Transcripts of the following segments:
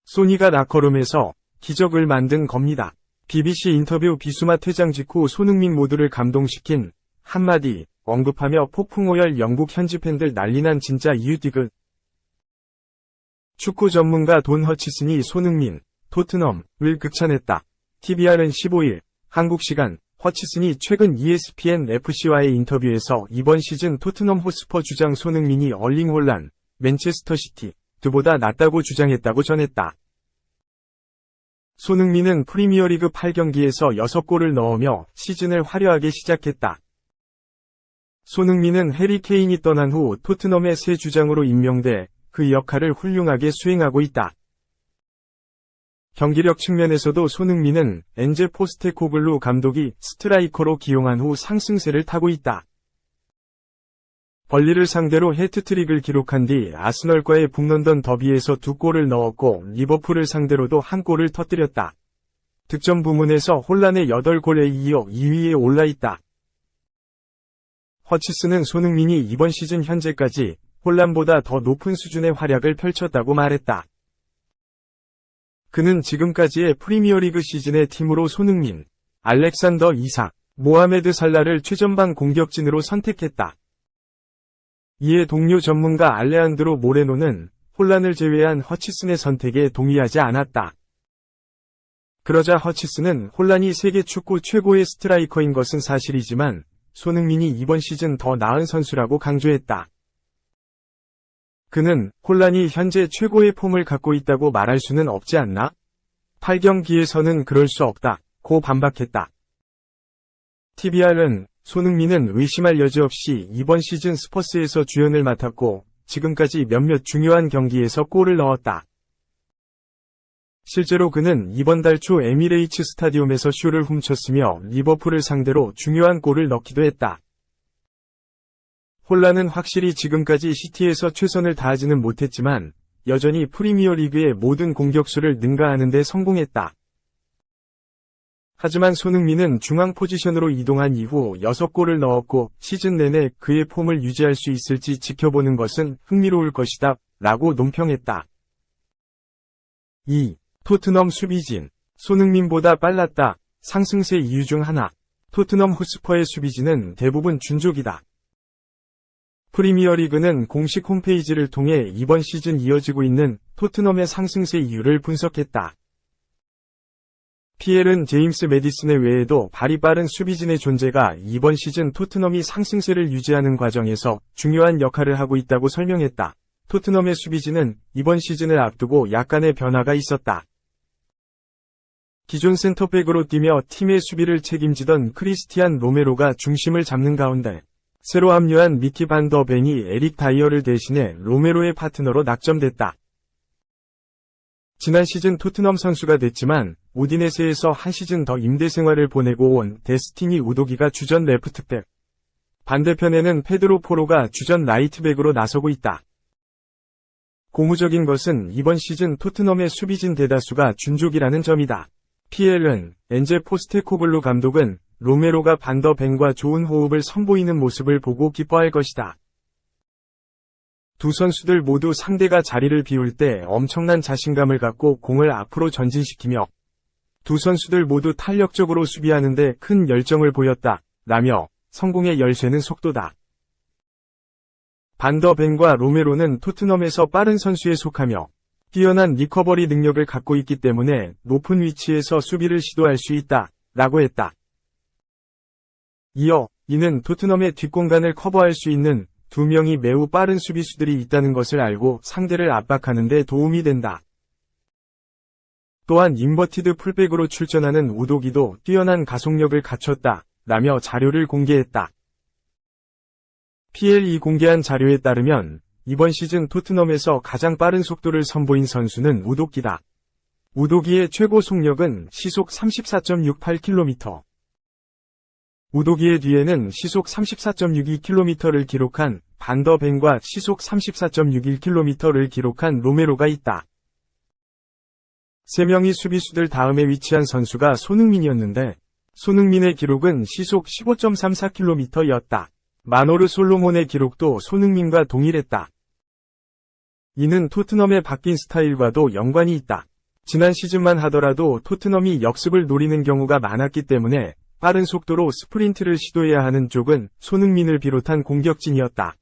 소니가 라커룸에서 기적을 만든 겁니다. BBC 인터뷰 비수마 퇴장 직후 손흥민 모두를 감동시킨 한마디 언급하며 폭풍오열 영국 현지 팬들 난리난 진짜 이유디그. 축구 전문가 돈 허치슨이 손흥민, 토트넘을 극찬했다. TVR은 15일 한국 시간 허치슨이 최근 ESPN FC와의 인터뷰에서 이번 시즌 토트넘 호스퍼 주장 손흥민이 얼링 홀란, 맨체스터 시티 보다 낫다고 주장했다고 전했다. 손흥민은 프리미어리그 8경기에서 6골을 넣으며 시즌을 화려하게 시작했다. 손흥민은 해리 케인이 떠난 후 토트넘의 새 주장으로 임명돼 그 역할을 훌륭하게 수행하고 있다. 경기력 측면에서도 손흥민은 엔제 포스테코글루 감독이 스트라이커로 기용한 후 상승세를 타고 있다. 벌리를 상대로 해트트릭을 기록한 뒤 아스널과의 북런던 더비에서 2골을 넣었고 리버풀을 상대로도 1골을 터뜨렸다. 득점 부문에서 홀란의 8골에 이어 2위에 올라있다. 허치슨은 손흥민이 이번 시즌 현재까지 홀란보다 더 높은 수준의 활약을 펼쳤다고 말했다. 그는 지금까지의 프리미어리그 시즌의 팀으로 손흥민, 알렉산더 이삭, 모하메드 살라를 최전방 공격진으로 선택했다. 이에 동료 전문가 알레한드로 모레노는 홀란을 제외한 허치슨의 선택에 동의하지 않았다. 그러자 허치슨은 홀란이 세계 축구 최고의 스트라이커인 것은 사실이지만 손흥민이 이번 시즌 더 나은 선수라고 강조했다. 그는 홀란이 현재 최고의 폼을 갖고 있다고 말할 수는 없지 않나? 8경기에서는 그럴 수 없다고 반박했다. TVR은 손흥민은 의심할 여지 없이 이번 시즌 스퍼스에서 주연을 맡았고 지금까지 몇몇 중요한 경기에서 골을 넣었다. 실제로 그는 이번 달 초 에미레이츠 스타디움에서 슛을 훔쳤으며 리버풀을 상대로 중요한 골을 넣기도 했다. 홀란은 확실히 지금까지 시티에서 최선을 다하지는 못했지만 여전히 프리미어리그의 모든 공격수를 능가하는 데 성공했다. 하지만 손흥민은 중앙 포지션으로 이동한 이후 6골을 넣었고 시즌 내내 그의 폼을 유지할 수 있을지 지켜보는 것은 흥미로울 것이다 라고 논평했다. 2. 토트넘 수비진. 손흥민보다 빨랐다. 상승세 이유 중 하나. 토트넘 호스퍼의 수비진은 대부분 준족이다. 프리미어리그는 공식 홈페이지를 통해 이번 시즌 이어지고 있는 토트넘의 상승세 이유를 분석했다. PL은 제임스 매디슨의 외에도 발이 빠른 수비진의 존재가 이번 시즌 토트넘이 상승세를 유지하는 과정에서 중요한 역할을 하고 있다고 설명했다. 토트넘의 수비진은 이번 시즌을 앞두고 약간의 변화가 있었다. 기존 센터백으로 뛰며 팀의 수비를 책임지던 크리스티안 로메로가 중심을 잡는 가운데 새로 합류한 미키 반 더 벤이 에릭 다이어를 대신해 로메로의 파트너로 낙점됐다. 지난 시즌 토트넘 선수가 됐지만 우디네세에서 한 시즌 더 임대 생활을 보내고 온 데스티니 우도기가 주전 레프트백. 반대편에는 페드로 포로가 주전 라이트백으로 나서고 있다. 고무적인 것은 이번 시즌 토트넘의 수비진 대다수가 준족이라는 점이다. PL은 엔제 포스테코글루 감독은 로메로가 반 더 벤과 좋은 호흡을 선보이는 모습을 보고 기뻐할 것이다. 두 선수들 모두 상대가 자리를 비울 때 엄청난 자신감을 갖고 공을 앞으로 전진시키며 두 선수들 모두 탄력적으로 수비하는데 큰 열정을 보였다. 라며 성공의 열쇠는 속도다. 반 더 벤과 로메로는 토트넘에서 빠른 선수에 속하며 뛰어난 리커버리 능력을 갖고 있기 때문에 높은 위치에서 수비를 시도할 수 있다. 라고 했다. 이어 이는 토트넘의 뒷공간을 커버할 수 있는 두 명이 매우 빠른 수비수들이 있다는 것을 알고 상대를 압박하는 데 도움이 된다. 또한 인버티드 풀백으로 출전하는 우도기도 뛰어난 가속력을 갖췄다. 라며 자료를 공개했다. PL이 공개한 자료에 따르면 이번 시즌 토트넘에서 가장 빠른 속도를 선보인 선수는 우도기다. 우도기의 최고 속력은 시속 34.68km. 우도기의 뒤에는 시속 34.62km를 기록한 반 더 벤과 시속 34.61km를 기록한 로메로가 있다. 3명이 수비수들 다음에 위치한 선수가 손흥민이었는데 손흥민의 기록은 시속 15.34km였다. 마노르 솔로몬의 기록도 손흥민과 동일했다. 이는 토트넘의 바뀐 스타일과도 연관이 있다. 지난 시즌만 하더라도 토트넘이 역습을 노리는 경우가 많았기 때문에 빠른 속도로 스프린트를 시도해야 하는 쪽은 손흥민을 비롯한 공격진이었다.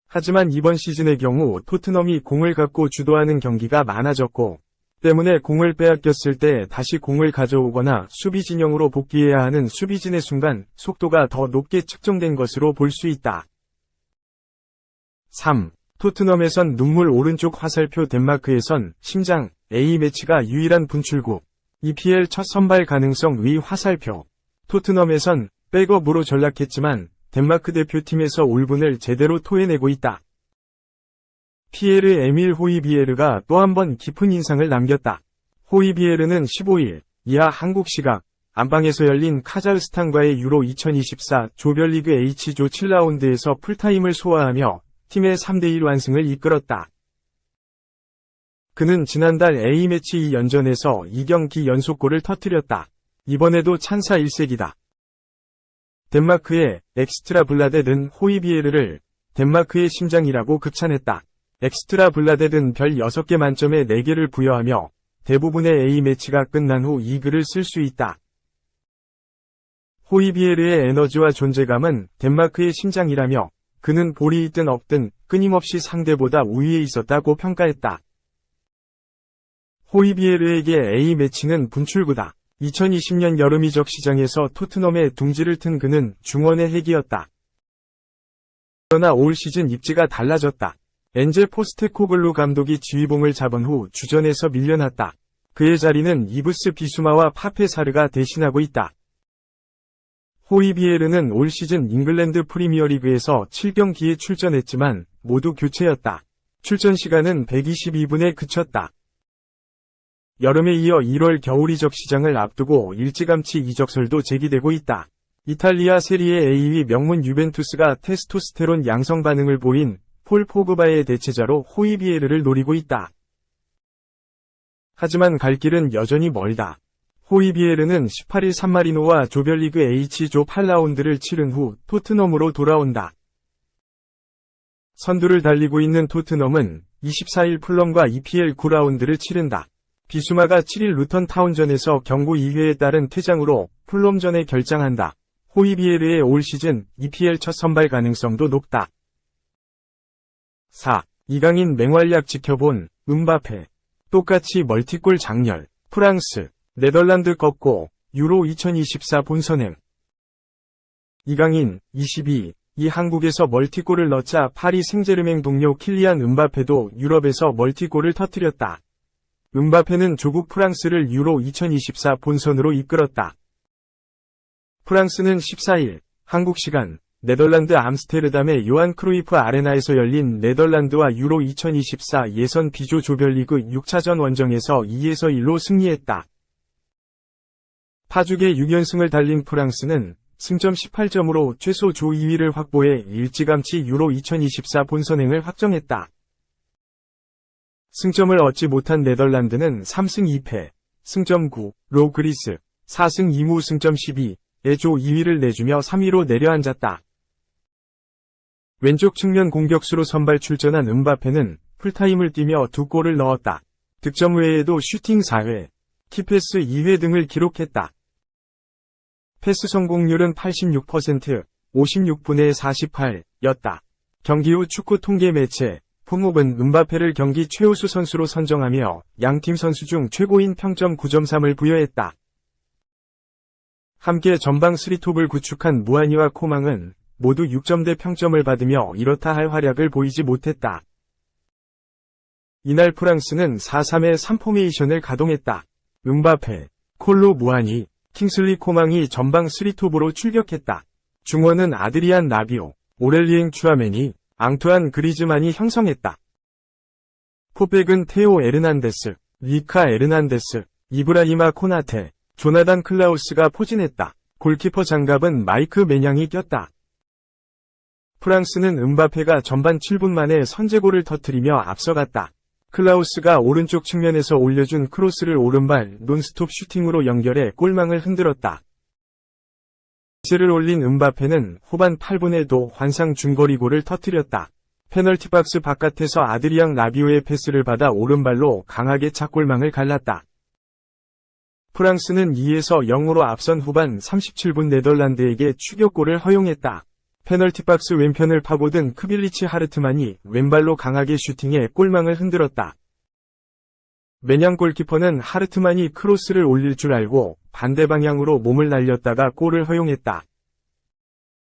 하지만 이번 시즌의 경우 토트넘이 공을 갖고 주도하는 경기가 많아졌고, 때문에 공을 빼앗겼을 때 다시 공을 가져오거나 수비 진영으로 복귀해야 하는 수비진의 순간 속도가 더 높게 측정된 것으로 볼 수 있다. 3. 토트넘에선 눈물 오른쪽 화살표 덴마크에선 심장, A매치가 유일한 분출구. EPL 첫 선발 가능성 의 화살표. 토트넘에선 백업으로 전락했지만 덴마크 대표팀에서 울분을 제대로 토해내고 있다. 피에르 에밀 호이비에르가 또 한 번 깊은 인상을 남겼다. 호이비에르는 15일 이하 한국 시각 안방에서 열린 카자흐스탄과의 유로 2024 조별리그 H조 7라운드에서 풀타임을 소화하며 팀의 3대1 완승을 이끌었다. 그는 지난달 A매치 2연전에서 2경기 연속골을 터뜨렸다. 이번에도 찬사 일색이다. 덴마크의 엑스트라 블라뎃은 호이비에르를 덴마크의 심장이라고 극찬했다. 엑스트라 블라뎃은 별 6개 만점에 4개를 부여하며 대부분의 A매치가 끝난 후 이 글을 쓸 수 있다. 호이비에르의 에너지와 존재감은 덴마크의 심장이라며 그는 볼이 있든 없든 끊임없이 상대보다 우위에 있었다고 평가했다. 호이비에르에게 A매치는 분출구다. 2020년 여름 이적 시장에서 토트넘의 둥지를 튼 그는 중원의 핵이었다. 그러나 올 시즌 입지가 달라졌다. 엔제 포스테코글루 감독이 지휘봉을 잡은 후 주전에서 밀려났다. 그의 자리는 이브스 비수마와 파페사르가 대신하고 있다. 호이비에르는 올 시즌 잉글랜드 프리미어리그에서 7경기에 출전했지만 모두 교체였다. 출전 시간은 122분에 그쳤다. 여름에 이어 1월 겨울 이적 시장을 앞두고 일찌감치 이적설도 제기되고 있다. 이탈리아 세리에 A위 명문 유벤투스가 테스토스테론 양성 반응을 보인 폴 포그바의 대체자로 호이비에르를 노리고 있다. 하지만 갈 길은 여전히 멀다. 호이비에르는 18일 산마리노와 조별리그 H조 8라운드를 치른 후 토트넘으로 돌아온다. 선두를 달리고 있는 토트넘은 24일 풀럼과 EPL 9라운드를 치른다. 비수마가 7일 루턴 타운전에서 경고 2회에 따른 퇴장으로 풀럼전에 결장한다. 호이비에르의 올 시즌 EPL 첫 선발 가능성도 높다. 4. 이강인 맹활약 지켜본 음바페. 똑같이 멀티골 장렬. 프랑스, 네덜란드 꺾고 유로 2024 본선행. 이강인, 22, 이 한국에서 멀티골을 넣자 파리 생제르맹 동료 킬리안 음바페도 유럽에서 멀티골을 터뜨렸다. 음바페는 조국 프랑스를 유로 2024 본선으로 이끌었다. 프랑스는 14일 한국 시간 네덜란드 암스테르담의 요한 크루이프 아레나에서 열린 네덜란드와 유로 2024 예선 B조 조별리그 6차전 원정에서 2-1로 승리했다. 파죽의 6연승을 달린 프랑스는 승점 18점으로 최소 조 2위를 확보해 일찌감치 유로 2024 본선행을 확정했다. 승점을 얻지 못한 네덜란드는 3승 2패, 승점 9로 그리스, 4승 2무 승점 12의 조 2위를 내주며 3위로 내려앉았다. 왼쪽 측면 공격수로 선발 출전한 음바페는 풀타임을 뛰며 2골을 넣었다. 득점 외에도 슈팅 4회, 키패스 2회 등을 기록했다. 패스 성공률은 86%, 56분의 48였다. 경기 후 축구 통계 매체 폼업은 음바페를 경기 최우수 선수로 선정하며 양팀 선수 중 최고인 평점 9.3을 부여했다. 함께 전방 3톱을 구축한 무아니와 코망은 모두 6점대 평점을 받으며 이렇다 할 활약을 보이지 못했다. 이날 프랑스는 4-3-3 포메이션을 가동했다. 음바페, 콜로 무아니, 킹슬리 코망이 전방 3톱으로 출격했다. 중원은 아드리안 라비오, 오렐리엥 추아메니, 앙투안 그리즈만이 형성했다. 포백은 테오 에르난데스, 리카 에르난데스, 이브라히마 코나테, 조나단 클라우스가 포진했다. 골키퍼 장갑은 마이크 메냥이 꼈다. 프랑스는 음바페가 전반 7분 만에 선제골을 터뜨리며 앞서갔다. 클라우스가 오른쪽 측면에서 올려준 크로스를 오른발 논스톱 슈팅으로 연결해 골망을 흔들었다. 득점을 올린 음바페는 후반 8분에도 환상 중거리골을 터뜨렸다. 페널티 박스 바깥에서 아드리앙 라비오의 패스를 받아 오른발로 강하게 착골망을 갈랐다. 프랑스는 2에서 0으로 앞선 후반 37분 네덜란드에게 추격골을 허용했다. 페널티 박스 왼편을 파고든 크빌리치 하르트만이 왼발로 강하게 슈팅해 골망을 흔들었다. 메냥 골키퍼는 하르트만이 크로스를 올릴 줄 알고 반대 방향으로 몸을 날렸다가 골을 허용했다.